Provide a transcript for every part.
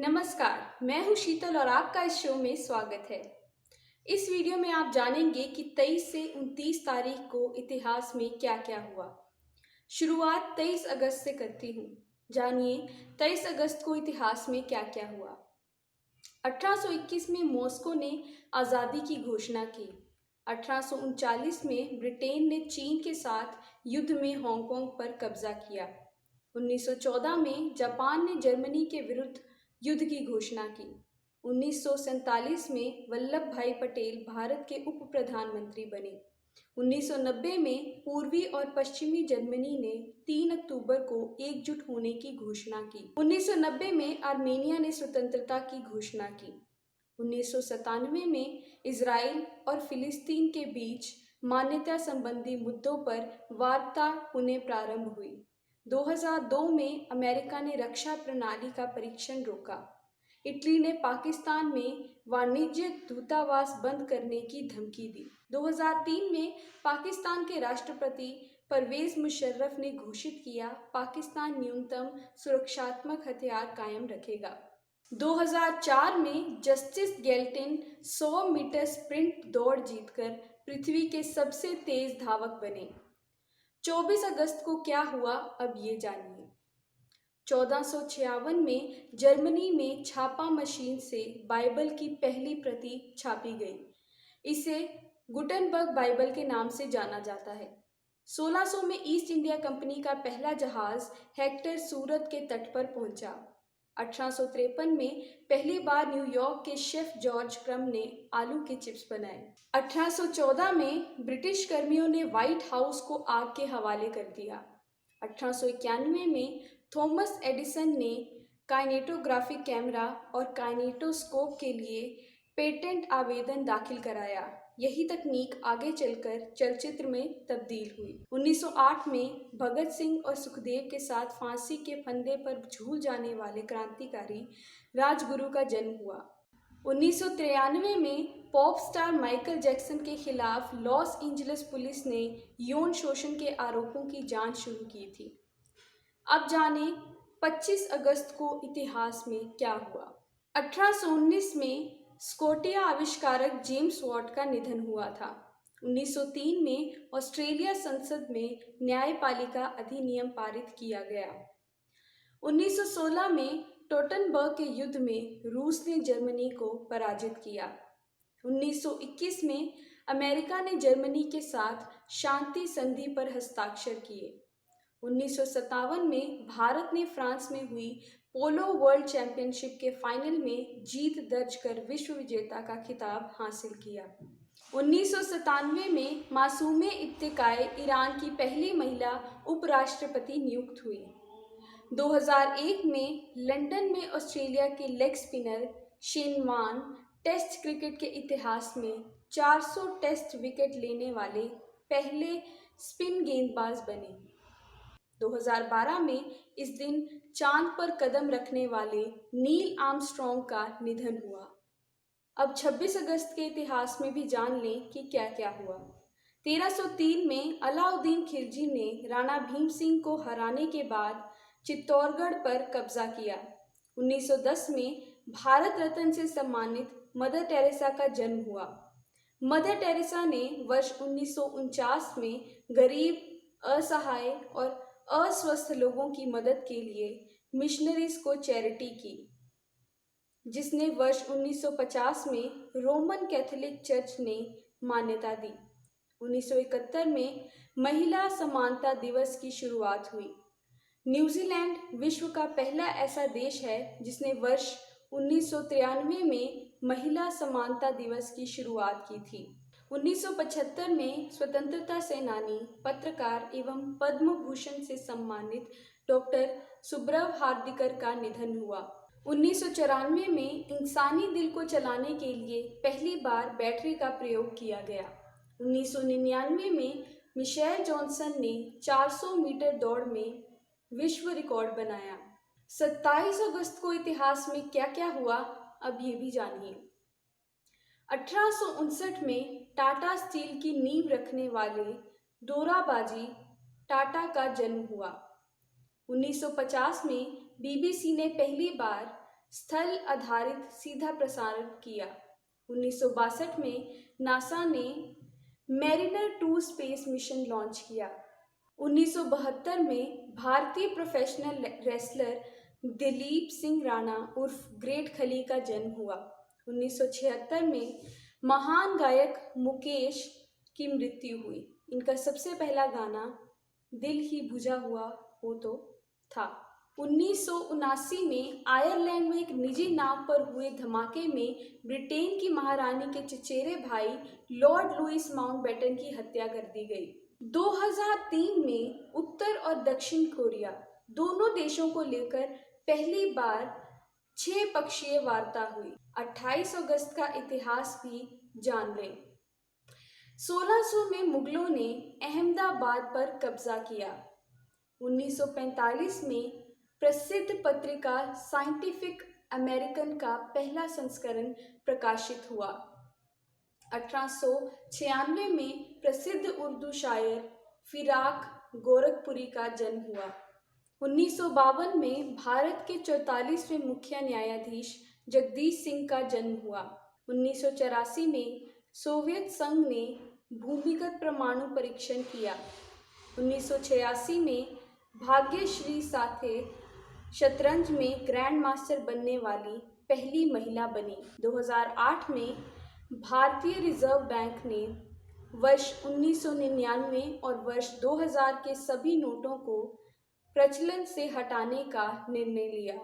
नमस्कार, मैं हूँ शीतल और आपका इस शो में स्वागत है। इस वीडियो में आप जानेंगे कि 23 से 29 तारीख को इतिहास में क्या-क्या हुआ। शुरुआत 23 अगस्त से करती हूँ। जानिए 23 अगस्त को इतिहास में क्या-क्या हुआ। 1821 में मॉस्को ने आज़ादी की घोषणा की। 1839 में ब्रिटेन ने चीन के साथ युद्ध में हांगकांग पर कब्जा किया। 1914 में जापान ने जर्मनी के विरुद्ध युद्ध की घोषणा की। 1947 में वल्लभ भाई पटेल भारत के उप प्रधानमंत्री बने। 1990 में पूर्वी और पश्चिमी जर्मनी ने 3 अक्टूबर को एकजुट होने की घोषणा की। 1990 में आर्मेनिया ने स्वतंत्रता की घोषणा की। 1997 में इजराइल और फिलिस्तीन के बीच मान्यता संबंधी मुद्दों पर वार्ता पुनः प्रारंभ हुई। 2002 में अमेरिका ने रक्षा प्रणाली का परीक्षण रोका। इटली ने पाकिस्तान में वाणिज्यिक दूतावास बंद करने की धमकी दी। 2003 में पाकिस्तान के राष्ट्रपति परवेज मुशर्रफ ने घोषित किया, पाकिस्तान न्यूनतम सुरक्षात्मक हथियार कायम रखेगा। 2004 में जस्टिस गैल्टिन 100 मीटर स्प्रिंट दौड़ जीतकर पृथ्वी के सबसे तेज धावक बने। 24 अगस्त को क्या हुआ, अब ये जानिए। 1456 में जर्मनी में छापा मशीन से बाइबल की पहली प्रति छापी गई। इसे गुटनबर्ग बाइबल के नाम से जाना जाता है। 1600 में ईस्ट इंडिया कंपनी का पहला जहाज हेक्टर सूरत के तट पर पहुंचा। 1853 में पहली बार न्यूयॉर्क के शेफ जॉर्ज क्रम ने आलू के चिप्स बनाए। 1814 में ब्रिटिश कर्मियों ने व्हाइट हाउस को आग के हवाले कर दिया। 1891 में थॉमस एडिसन ने काइनेटोग्राफिक कैमरा और काइनेटोस्कोप के लिए पेटेंट आवेदन दाखिल कराया। यही तकनीक आगे चलकर चलचित्र में तब्दील हुई। 1908 में भगत सिंह और सुखदेव के साथ फांसी के फंदे पर झूल जाने वाले क्रांतिकारी राजगुरु का जन्म हुआ। 1993 में पॉप स्टार माइकल जैक्सन के खिलाफ लॉस एंजलिस पुलिस ने यौन शोषण के आरोपों की जांच शुरू की थी। अब जानें 25 अगस्त को इतिहास में क्या हुआ। 1819 में स्कॉटिया आविष्कारक जेम्स वाट का निधन हुआ था। 1903 में ऑस्ट्रेलिया संसद में न्यायपालिका अधिनियम पारित किया गया। 1916 में टोटनबर्ग के युद्ध में रूस ने जर्मनी को पराजित किया। 1921 में अमेरिका ने जर्मनी के साथ शांति संधि पर हस्ताक्षर किए। 1957 में भारत ने फ्रांस में हुई पोलो वर्ल्ड चैंपियनशिप के फाइनल में जीत दर्ज कर विश्व विजेता का खिताब हासिल किया। 1997 में मासूमे इब्तिकाई ईरान की पहली महिला उपराष्ट्रपति नियुक्त हुई। 2001 में लंदन में ऑस्ट्रेलिया के leg spinner Shane Warne test cricket के इतिहास में 400 टेस्ट विकेट लेने वाले पहले स्पिन गेंदबाज बने। 2012 में इस दिन चांद पर कदम रखने वाले नील आर्मस्ट्रॉन्ग का निधन हुआ। अब 26 अगस्त के इतिहास में भी जान लें कि क्या क्या हुआ। 1303 में अलाउद्दीन खिलजी ने राणा भीम सिंह को हराने के बाद चित्तौड़गढ़ पर कब्जा किया। 1910 में भारत रत्न से सम्मानित मदर टेरेसा का जन्म हुआ। मदर टेरेसा ने वर्ष 1949 में गरीब, असहाय और अस्वस्थ लोगों की मदद के लिए मिशनरीज को चैरिटी की, जिसने वर्ष 1950 में रोमन कैथोलिक चर्च ने मान्यता दी। 1971 में महिला समानता दिवस की शुरुआत हुई। न्यूजीलैंड विश्व का पहला ऐसा देश है जिसने वर्ष 1993 में महिला समानता दिवस की शुरुआत की थी। 1975 में स्वतंत्रता सेनानी, पत्रकार एवं पद्म भूषण से सम्मानित डॉक्टर सुब्रव हार्दिकर का निधन हुआ। 1994 में इंसानी दिल को चलाने के लिए पहली बार बैटरी का प्रयोग किया गया। 1999 में मिशेल जॉनसन ने 400 मीटर दौड़ में विश्व रिकॉर्ड बनाया। 27 अगस्त को इतिहास में क्या क्या हुआ, अब ये भी जानिए। 1859 में टाटा स्टील की नींव रखने वाले दोराबाजी टाटा का जन्म हुआ। 1950 में बीबीसी ने पहली बार स्थल आधारित सीधा प्रसारण किया। 1962 में नासा ने मैरिनर 2 स्पेस मिशन लॉन्च किया। 1972 में भारतीय प्रोफेशनल रेसलर दिलीप सिंह राणा उर्फ ग्रेट खली का जन्म हुआ। 1976 में महान गायक मुकेश की मृत्यु हुई। इनका सबसे पहला गाना दिल ही बुझा हुआ हो तो था। 1979 में आयरलैंड में एक निजी नाव पर हुए धमाके में ब्रिटेन की महारानी के चचेरे भाई लॉर्ड लुइस माउंटबेटन की हत्या कर दी गई। 2003 में उत्तर और दक्षिण कोरिया दोनों देशों को लेकर पहली बार 6 पक्षीय वार्ता हुई। 28 अगस्त का इतिहास भी जान लें। 1600 में मुगलों ने अहमदाबाद पर कब्जा किया। 1945 में प्रसिद्ध पत्रिका साइंटिफिक अमेरिकन का पहला संस्करण प्रकाशित हुआ। 1896 में प्रसिद्ध उर्दू शायर फिराक गोरखपुरी का जन्म हुआ। 1952 में भारत के 44वें मुख्य न्यायाधीश जगदीश सिंह का जन्म हुआ। 1984 में सोवियत संघ ने भूमिगत परमाणु परीक्षण किया। 1986 में भाग्यश्री साथे शतरंज में ग्रैंड मास्टर बनने वाली पहली महिला बनी। 2008 में भारतीय रिजर्व बैंक ने वर्ष 1999 और वर्ष 2000 के सभी नोटों को प्रचलन से हटाने का निर्णय लिया।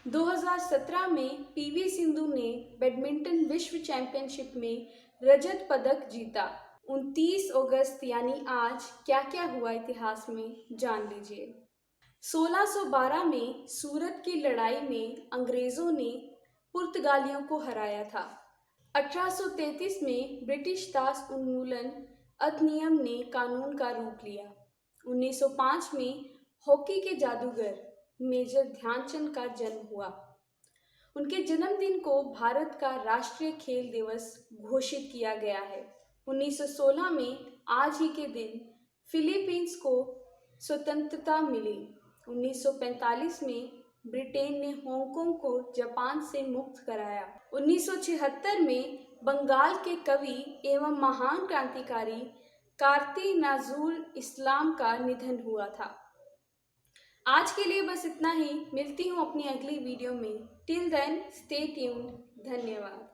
2017 में पीवी सिंधु ने बैडमिंटन विश्व चैंपियनशिप में रजत पदक जीता। 29 अगस्त यानी आज क्या क्या हुआ इतिहास में जान लीजिए। 1612 में सूरत की लड़ाई में अंग्रेजों ने पुर्तगालियों को हराया था। 1833 में ब्रिटिश दास उन्मूलन अधिनियम ने कानून का रूप लिया। 1905 में हॉकी के जादूगर मेजर ध्यानचंद का जन्म हुआ। उनके जन्मदिन को भारत का राष्ट्रीय खेल दिवस घोषित किया गया है। 1916 में आज ही के दिन फिलीपींस को स्वतंत्रता मिली। 1945 में ब्रिटेन ने हांगकांग को जापान से मुक्त कराया। 1976 में बंगाल के कवि एवं महान क्रांतिकारी कारती नजरुल इस्लाम का निधन हुआ था। आज के लिए बस इतना ही। मिलती हूँ अपनी अगली वीडियो में। Till then stay tuned. धन्यवाद।